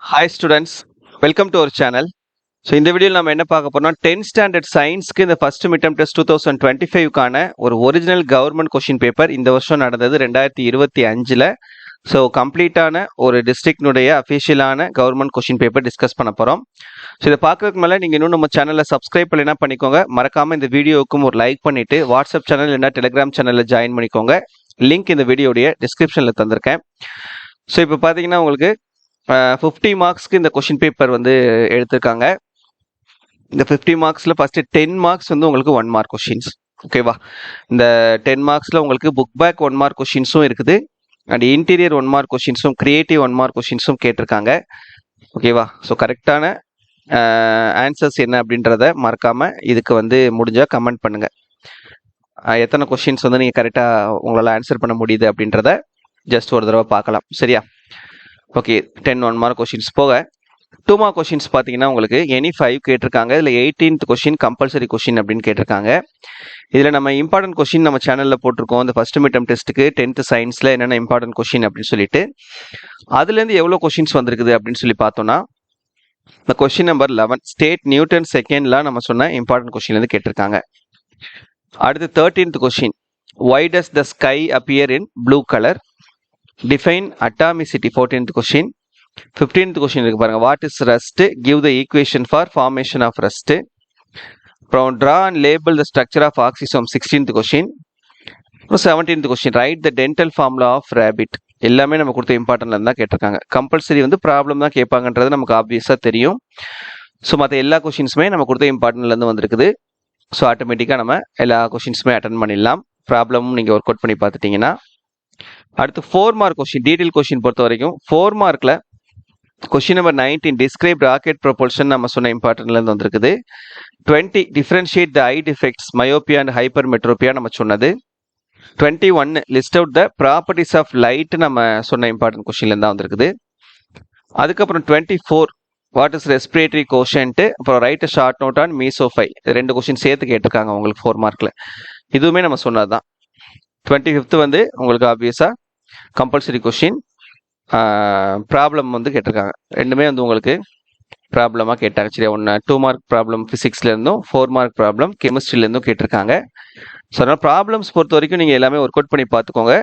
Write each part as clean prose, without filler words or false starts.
Hi students, welcome to our channel. So இந்த வீடியோவில் நம்ம என்ன பார்க்க போறோம்னா 10th ஸ்டாண்டர்ட் சயின்ஸ்க்கு இந்த ஃபர்ஸ்ட் மிட் டெர்ம் டெஸ்ட் 2025க்கான ஒரு ஒரிஜினல் கவர்மெண்ட் கொஷின் பேப்பர் இந்த வருஷம் நடந்தது 2025ல். ஸோ கம்ப்ளீட்டான ஒரு டிஸ்ட்ரிக்டினுடைய அஃபிஷியலான கவர்மெண்ட் கொஷின் பேப்பர் டிஸ்கஸ் பண்ண போகிறோம். ஸோ இதை பார்க்கறதுக்கு மேலே நீங்கள் இன்னும் நம்ம சேனலில் சப்ஸ்கிரைப் பண்ணலைன்னா பண்ணிக்கோங்க. மறக்காமல் இந்த வீடியோவுக்கும் ஒரு லைக் பண்ணிவிட்டு வாட்ஸ்அப் சேனல் இல்லைன்னா டெலிகிராம் சேனலில் ஜாயின் பண்ணிக்கோங்க. லிங்க் இந்த வீடியோடைய டிஸ்கிரிப்ஷனில் தந்திருக்கேன். ஸோ இப்போ பார்த்தீங்கன்னா உங்களுக்கு 50 மார்க்ஸ்க்கு இந்த கொஷின் பேப்பர் வந்து எடுத்திருக்காங்க. இந்த 50 மார்க்ஸில் ஃபஸ்ட்டு 10 மார்க்ஸ் வந்து உங்களுக்கு 1 மார்க் கொஷின்ஸ். ஓகேவா? இந்த 10 மார்க்ஸில் உங்களுக்கு புக் பேக் 1 மார்க் கொஷின்ஸும் இருக்குது, அண்ட் இன்டீரியர் 1 மார்க் கொஷின்ஸும் கிரியேட்டிவ் 1 மார்க் கொஷின்ஸும் கேட்டிருக்காங்க. ஓகேவா? ஸோ கரெக்டான ஆன்சர்ஸ் என்ன அப்படின்றத மறக்காமல் இதுக்கு வந்து முடிஞ்சால் கமெண்ட் பண்ணுங்கள். எத்தனை கொஷின்ஸ் வந்து நீங்கள் கரெக்டாக உங்களால் ஆன்சர் பண்ண முடியுது அப்படின்றத ஜஸ்ட் ஒரு தடவை பார்க்கலாம். சரியா? ஓகே, 10 1 மார்க் கொஷின்ஸ் போக 2 மார்க் கொஷின்ஸ் பார்த்தீங்கன்னா உங்களுக்கு எனி 5 கேட்டிருக்காங்க. இதில் 18th கொஷின் கம்பல்சரி கொஷின் அப்படின்னு கேட்டிருக்காங்க. இதில் நம்ம இம்பார்ட்டன்ட் கொஷின் நம்ம சேனலில் போட்டிருக்கோம். இந்த ஃபர்ஸ்ட் மிட் டெர்ம் டெஸ்ட்டுக்கு 10th சயின்ஸில் என்னென்ன இம்பார்ட்டன்ட் கொஷின் அப்படின்னு சொல்லிட்டு அதுலேருந்து எவ்வளோ கொஷின்ஸ் வந்திருக்குது அப்படின்னு சொல்லி பார்த்தோம்னா, இந்த கொஷின் நம்பர் 11 ஸ்டேட் நியூட்டன் செகண்ட்லாம் நம்ம சொன்ன இம்பார்ட்டன்ட் கொஷின்லேருந்து கேட்டிருக்காங்க. அடுத்து 13th question why does the sky appear in blue color? Define atomicity 14th question. 15th question இருக்கு பாருங்க, what is rust? Give the equation for formation of rust. அப்புறம் draw and label the structure of oxysome 16th question. 17th question write the dental formula of rabbit. எல்லாமே நம்ம கொடுத்த இம்பார்ட்டன்ட்ல இருந்தா கேட்டிருக்காங்க. Compulsory வந்து problem தான் கேட்பாங்கன்றது நமக்கு ஆப்வியஸா தெரியும். ஸோ மற்ற எல்லா கொஷின்ஸுமே நம்ம கொடுத்த இம்பார்ட்டன்ட்ல இருந்து வந்திருக்குது. ஸோ ஆட்டோமேட்டிக்காக நம்ம எல்லா கொஷின்ஸுமே அட்டன் பண்ணிடலாம். ப்ராப்ளமும் நீங்கள் ஒர்க் அவுட் பண்ணி பார்த்துட்டீங்கன்னா. அடுத்து 4 மார்க் கொஸ்டின், டீடைல் கொஸ்டின் பொறுத்த வரைக்கும் 4 மார்க்ல question number 19 describe rocket propulsion நம்ம சொன்ன இம்பார்ட்டன்ட்ல இருந்து வந்திருக்குது. 20 differentiate the eye defects myopia and hypermetropia நம்ம சொன்னது. 21 list out the properties of light நம்ம சொன்ன இம்பார்ட்டன்ட் கொஸ்டின்ல இருந்தா வந்திருக்குது. அதுக்கப்புறம் 24 வாட் இஸ் ரெஸ்பிரேட்டரி கோஷன்ட், அப்புறம் write short note on mesophyll. 2 question சேர்த்து கேட்டிருக்காங்க உங்களுக்கு 4 மார்க்ல. இதுவுமே நம்ம சொன்னதுதான். 25th வந்து உங்களுக்கு ஆப்வியஸா கம்பல்சரி கொஷின் ப்ராப்ளம் வந்து கேட்டிருக்காங்க. ரெண்டுமே வந்து உங்களுக்கு ப்ராப்ளமாக கேட்டாங்க. சரியா? 2 மார்க் ப்ராப்ளம் ஃபிசிக்ஸ்ல இருந்தும் 4 மார்க் ப்ராப்ளம் கெமிஸ்ட்ரில இருந்தும் கேட்டிருக்காங்க. ஸோ அதனால் ப்ராப்ளம்ஸ் பொறுத்த வரைக்கும் நீங்கள் எல்லாமே ஒர்க் அவுட் பண்ணி பார்த்துக்கோங்க.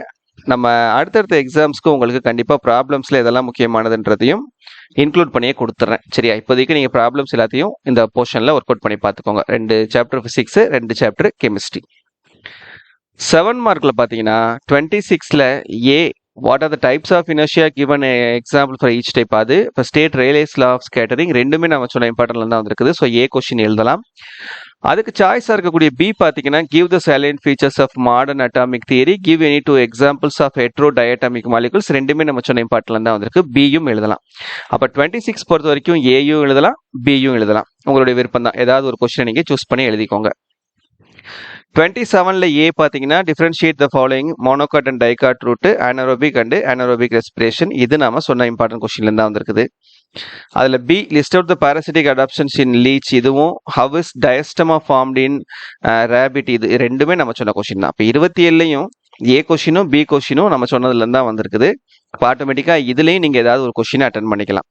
நம்ம அடுத்தடுத்த எக்ஸாம்ஸ்க்கு உங்களுக்கு கண்டிப்பாக ப்ராப்ளம்ஸில் இதெல்லாம் முக்கியமானதுன்றதையும் இன்க்ளூட் பண்ணியே கொடுத்துட்றேன். சரியா? இப்போதைக்கு நீங்கள் ப்ராப்ளம்ஸ் எல்லாத்தையும் இந்த போர்ஷனில் ஒர்க் அவுட் பண்ணி பார்த்துக்கோங்க. 2 சாப்டர் ஃபிசிக்ஸ், 2 சாப்டர் கெமிஸ்ட்ரி. 7 மார்க்ல பார்த்தீங்கன்னா 26ல A what are the types of inertia given example for each type. அது இப்போ state Rayleigh's law of scattering ரெண்டுமே நம்ம சொன்ன இம்பார்ட்டன்ட்ல தான் வந்திருக்குது. ஸோ ஏ கொஸ்டின் எழுதலாம். அதுக்கு சாய்ஸாக இருக்கக்கூடிய பி பார்த்தீங்கன்னா give the salient features of modern atomic theory, give any 2 examples of hetero diatomic molecules. ரெண்டுமே நம்ம சொன்ன இம்பார்ட்டன்ட்ல தான் வந்திருக்கு. பியும் எழுதலாம். அப்போ 26 பொறுத்த வரைக்கும் ஏயும் எழுதலாம், பியும் எழுதலாம். உங்களுடைய விருப்பம் தான். ஏதாவது ஒரு கொஸ்டினை நீங்கள் சூஸ் பண்ணி எழுதிக்கோங்க. 27ல ஏ பார்த்தீங்கன்னா differentiate the following monocot and dicot root, anaerobic and anaerobic respiration. இது நாம சொன்ன இம்பார்ட்டன்ட் கொஸ்டின்ல இருந்தா வந்திருக்குது. அதுல B list out the parasitic adaptations in leech. இதுவும் how is diastema formed in rabbit. இது ரெண்டுமே நம்ம சொன்ன கொஸ்டின் தான். இப்போ 27லையும் ஏ கொஸ்டினும் பி கொஸ்டினும் நம்ம சொன்னதுல இருந்தா வந்திருக்குது. இப்போ ஆட்டோமேட்டிக்காக இதுலேயும் நீங்கள் ஏதாவது ஒரு கொஸ்டினை அட்டன் பண்ணிக்கலாம்.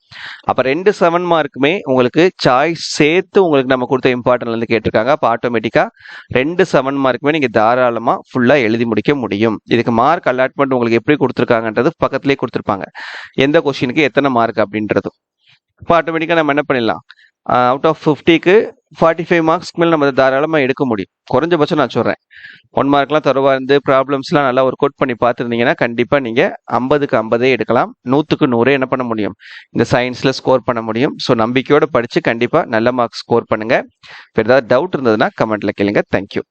அப்போ 2 7 மார்க்குமே உங்களுக்கு சாய்ஸ் சேர்த்து உங்களுக்கு நம்ம கொடுத்த இம்பார்ட்டன்ட்லேருந்து கேட்டிருக்காங்க. அப்போ ஆட்டோமேட்டிக்காக 2 7 மார்க்குமே நீங்கள் தாராளமாக ஃபுல்லாக எழுதி முடிக்க முடியும். இதுக்கு மார்க் அலாட்மெண்ட் உங்களுக்கு எப்படி கொடுத்துருக்காங்கன்றது பக்கத்துலேயே கொடுத்துருப்பாங்க, எந்த கொஸ்டினுக்கு எத்தனை மார்க் அப்படின்றது. இப்போ ஆட்டோமேட்டிக்காக நம்ம என்ன பண்ணிடலாம், அவுட் ஆஃப் 50க்கு 45 மார்க்ஸ்க்கு மேலே நம்ம தாராளமாக எடுக்க முடியும். குறைஞ்சபட்சம் நான் சொல்கிறேன். 1 மார்க்லாம் தரவா இருந்து ப்ராப்ளம்ஸ்லாம் நல்லா ஒர்க் அவுட் பண்ணி பார்த்துருந்தீங்கன்னா கண்டிப்பாக நீங்கள் 50க்கு 50 எடுக்கலாம். 100க்கு 100 என்ன பண்ண முடியும், இந்த சயின்ஸில் ஸ்கோர் பண்ண முடியும். ஸோ நம்பிக்கையோடு படித்து கண்டிப்பாக நல்ல மார்க்ஸ் ஸ்கோர் பண்ணுங்கள். இப்போ ஏதாவது டவுட் இருந்ததுன்னா கமெண்ட்டில் கேளுங்க. தேங்க்யூ.